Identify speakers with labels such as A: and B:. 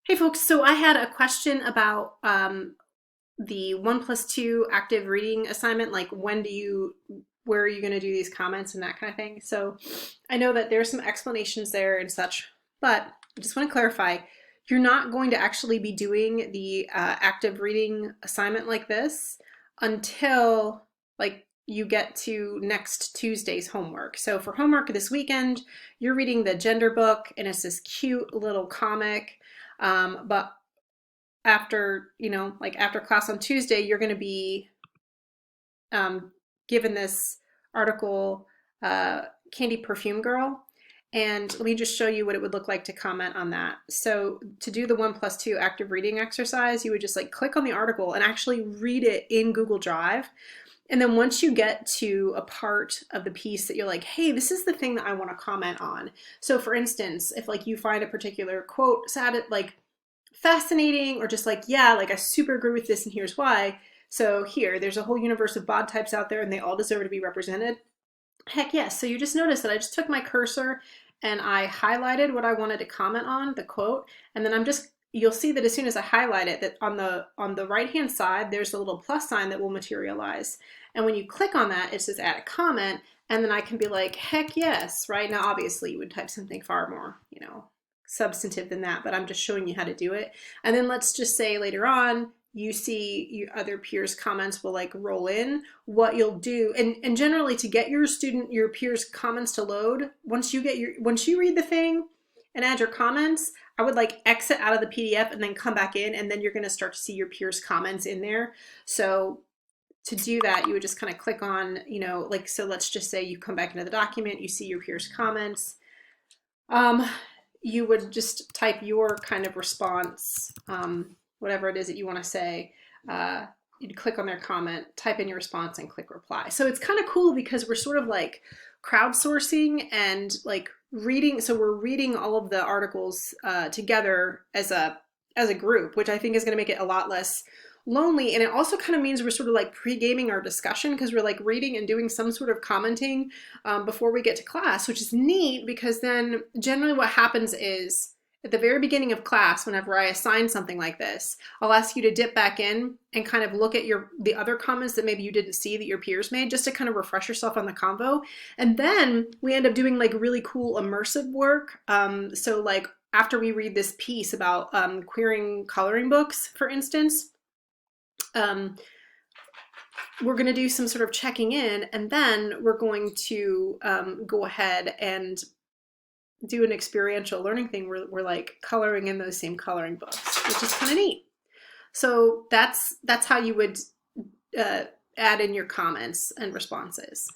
A: Hey folks, so I had a question about the 1+2 active reading assignment. Like where are you going to do these comments and that kind of thing? So I know that there's some explanations there and such, but I just want to clarify, you're not going to actually be doing the active reading assignment like this until like you get to next Tuesday's homework. So for homework this weekend, you're reading the gender book and it's this cute little comic. But after, like after class on Tuesday, you're going to be given this article, Candy Perfume Girl. And let me just show you what it would look like to comment on that. So to do the 1+2 active reading exercise, you would just like click on the article and actually read it in Google Drive. And then once you get to a part of the piece that you're like, hey, this is the thing that I want to comment on. So for instance, if like you find a particular quote like fascinating or just like, yeah, like I super agree with this and here's why. So here, there's a whole universe of bod types out there and they all deserve to be represented. Heck yes. So you just noticed that I just took my cursor and I highlighted what I wanted to comment on, the quote, and then you'll see that as soon as I highlight it, that on the right-hand side, there's a little plus sign that will materialize. And when you click on that, it says add a comment, and then I can be like, heck yes, right? Now, obviously, you would type something far more, substantive than that, but I'm just showing you how to do it. And then let's just say later on, you see your other peers' comments will like roll in. What you'll do, and generally to get your peers' comments to load, once you read the thing and add your comments, I would like exit out of the PDF and then come back in, and then you're going to start to see your peers' comments in there. So to do that, you would just kind of click on, so let's just say you come back into the document, you see your peers' comments. You would just type your kind of response, whatever it is that you want to say. You'd click on their comment, type in your response, and click reply. So it's kind of cool because we're sort of like crowdsourcing and like reading. So we're reading all of the articles together as a group, which I think is going to make it a lot less lonely. And it also kind of means we're sort of like pre-gaming our discussion because we're like reading and doing some sort of commenting before we get to class, which is neat because then generally what happens is at the very beginning of class, whenever I assign something like this, I'll ask you to dip back in and kind of look at the other comments that maybe you didn't see that your peers made, just to kind of refresh yourself on the convo. And then we end up doing like really cool immersive work. So like after we read this piece about queering coloring books, for instance, we're going to do some sort of checking in, and then we're going to go ahead and do an experiential learning thing where we're like coloring in those same coloring books, which is kind of neat. So that's how you would add in your comments and responses.